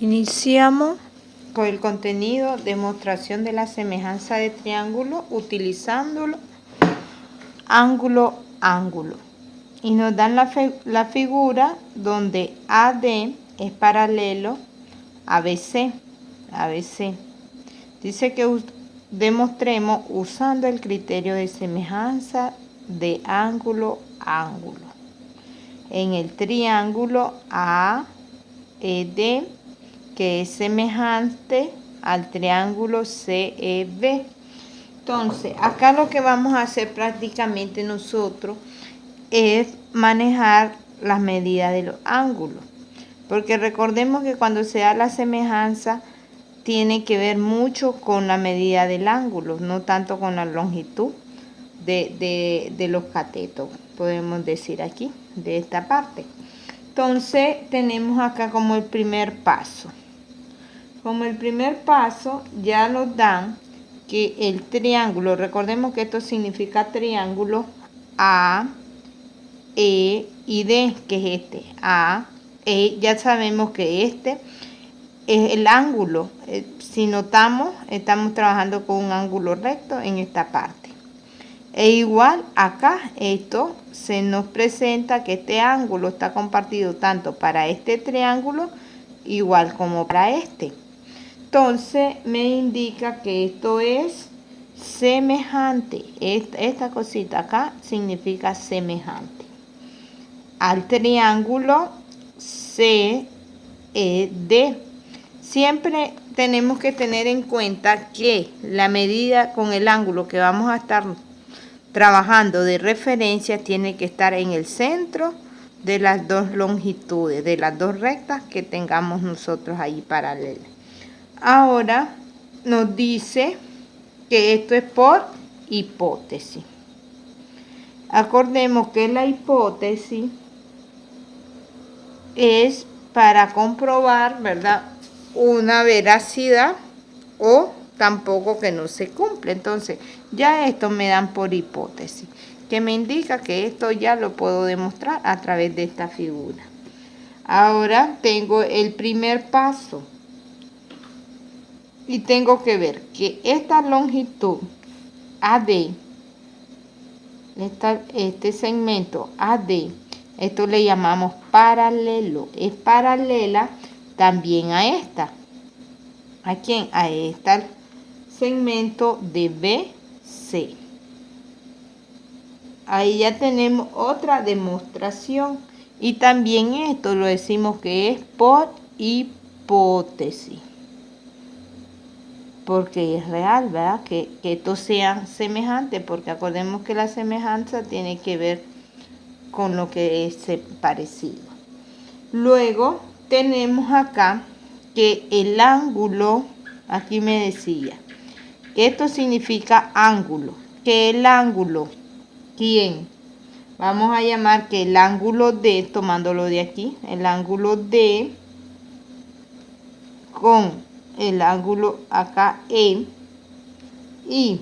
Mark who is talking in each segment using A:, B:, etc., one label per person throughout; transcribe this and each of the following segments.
A: Iniciamos con el contenido demostración de la semejanza de triángulo utilizándolo ángulo, ángulo. Y nos dan la figura donde AD es paralelo a BC. Dice que demostremos usando el criterio de semejanza de ángulo, ángulo. En el triángulo AED, que es semejante al triángulo CEB. Entonces, acá lo que vamos a hacer prácticamente nosotros es manejar las medidas de los ángulos. Porque recordemos que cuando se da la semejanza, tiene que ver mucho con la medida del ángulo, no tanto con la longitud de los catetos, podemos decir aquí, de esta parte. Entonces, tenemos acá como el primer paso. Como el primer paso, ya nos dan que el triángulo, recordemos que esto significa triángulo A, E y D, que es este, A, E, ya sabemos que este es el ángulo. Si notamos, estamos trabajando con un ángulo recto en esta parte. E igual acá, esto se nos presenta que este ángulo está compartido tanto para este triángulo, igual como para este. Entonces me indica que esto es semejante. Esta cosita acá significa semejante al triángulo CED. Siempre tenemos que tener en cuenta que la medida con el ángulo que vamos a estar trabajando de referencia tiene que estar en el centro de las dos longitudes, de las dos rectas que tengamos nosotros ahí paralelas. Ahora nos dice que esto es por hipótesis. Acordemos que la hipótesis es para comprobar, ¿verdad?, una veracidad o tampoco que no se cumple. Entonces, ya esto me dan por hipótesis, que me indica que esto ya lo puedo demostrar a través de esta figura. Ahora tengo el primer paso. Y tengo que ver que esta longitud AD, este segmento AD, esto le llamamos paralelo. Es paralela también a esta. ¿A quién? A este segmento de BC. Ahí ya tenemos otra demostración. Y también esto lo decimos que es por hipótesis. Porque es real, ¿verdad? Que estos sean semejantes, porque acordemos que la semejanza tiene que ver con lo que es parecido. Luego tenemos acá que el ángulo, aquí me decía, que esto significa ángulo. Que el ángulo, ¿quién? Vamos a llamar que el ángulo D, tomándolo de aquí, el ángulo D con el ángulo acá E y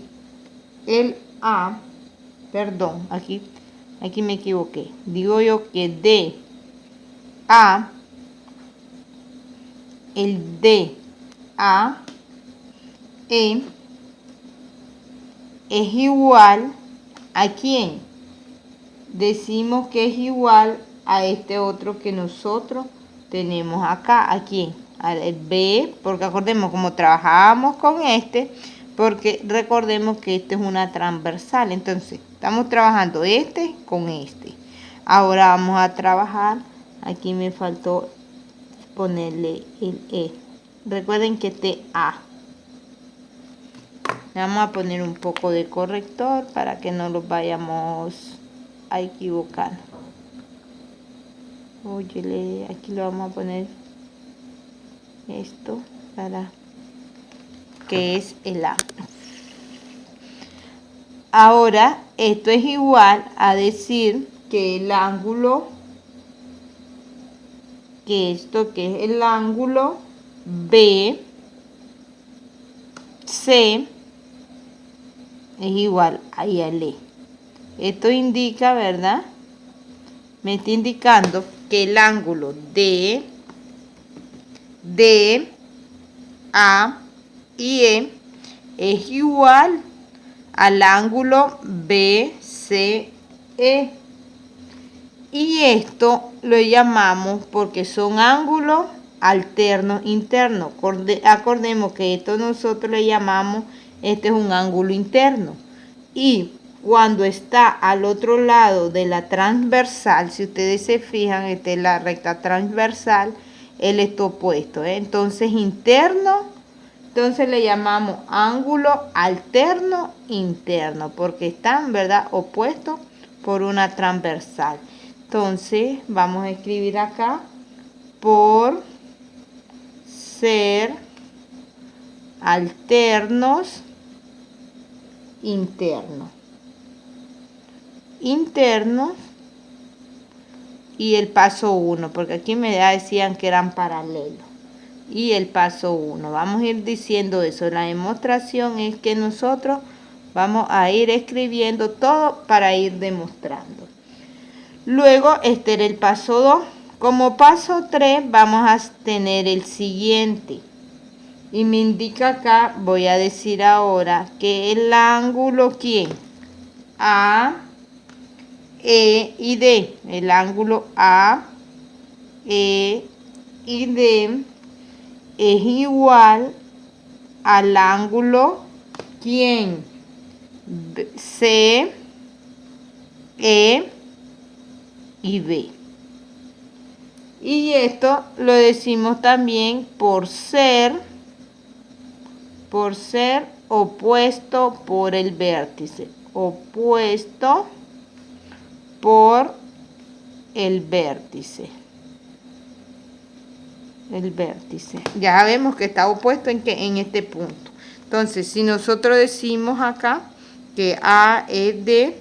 A: el A, perdón, aquí me equivoqué. Digo yo que D, A, el D, A, E es igual a quién. Decimos que es igual a este otro que nosotros tenemos acá. ¿A quién? Al B, porque acordemos como trabajábamos con este, porque recordemos que este es una transversal. Entonces, estamos trabajando este con este. Ahora vamos a trabajar, aquí me faltó ponerle el E. Recuerden que este A. Le vamos a poner un poco de corrector para que no los vayamos a equivocar. Oye, aquí le vamos a poner esto para que es el A. Ahora, esto es igual a decir que el ángulo, que esto que es el ángulo BC es igual a E. Esto indica, ¿verdad? Me está indicando que el ángulo D, A y E es igual al ángulo BCE. Y esto lo llamamos porque son ángulos alternos internos. Acordemos que esto nosotros le llamamos, este es un ángulo interno. Y cuando está al otro lado de la transversal, si ustedes se fijan, esta es la recta transversal, él está opuesto, ¿eh? Entonces interno, entonces le llamamos ángulo alterno interno, porque están, ¿verdad?, opuestos por una transversal. Entonces vamos a escribir acá, por ser alternos internos. Y el paso 1, porque aquí me decían que eran paralelos. Y el paso 1, vamos a ir diciendo eso. La demostración es que nosotros vamos a ir escribiendo todo para ir demostrando. Luego este era el paso 2. Como paso 3 vamos a tener el siguiente. Y me indica acá, voy a decir ahora, que el ángulo, ¿quién? A, E y D. El ángulo A, E y D es igual al ángulo, ¿quién? C, E y B. Y esto lo decimos también por ser opuesto por el vértice. Opuesto por el vértice. El vértice. Ya vemos que está opuesto en este punto. Entonces, si nosotros decimos acá que AED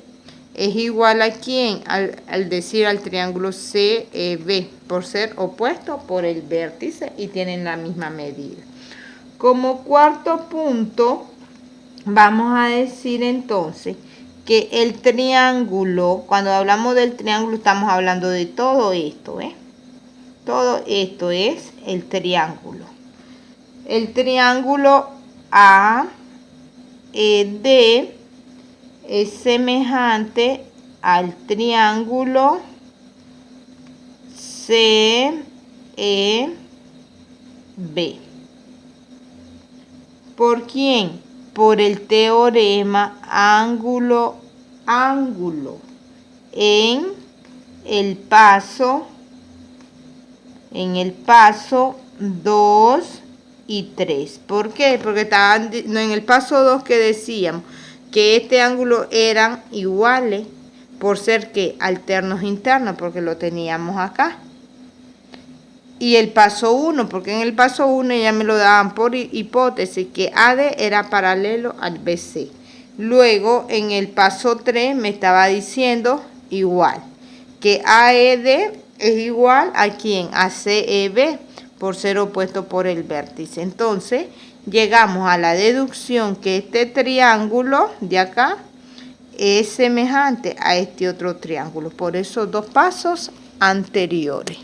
A: es igual a ¿quién? Al decir al triángulo CEB, por ser opuesto por el vértice y tienen la misma medida. Como cuarto punto, vamos a decir entonces que el triángulo, cuando hablamos del triángulo estamos hablando de todo esto, ¿eh? Todo esto es el triángulo. El triángulo AED es semejante al triángulo CEB. ¿Por quién? Por el teorema ángulo en el paso 2 y 3. ¿Por qué? Porque estaban en el paso 2 que decíamos que este ángulo eran iguales por ser que alternos internos, porque lo teníamos acá. Y el paso 1, porque en el paso 1 ya me lo daban por hipótesis que AD era paralelo al BC. Luego en el paso 3 me estaba diciendo igual, que AED es igual a ¿quién? A CEB, por ser opuesto por el vértice. Entonces llegamos a la deducción que este triángulo de acá es semejante a este otro triángulo, por esos dos pasos anteriores.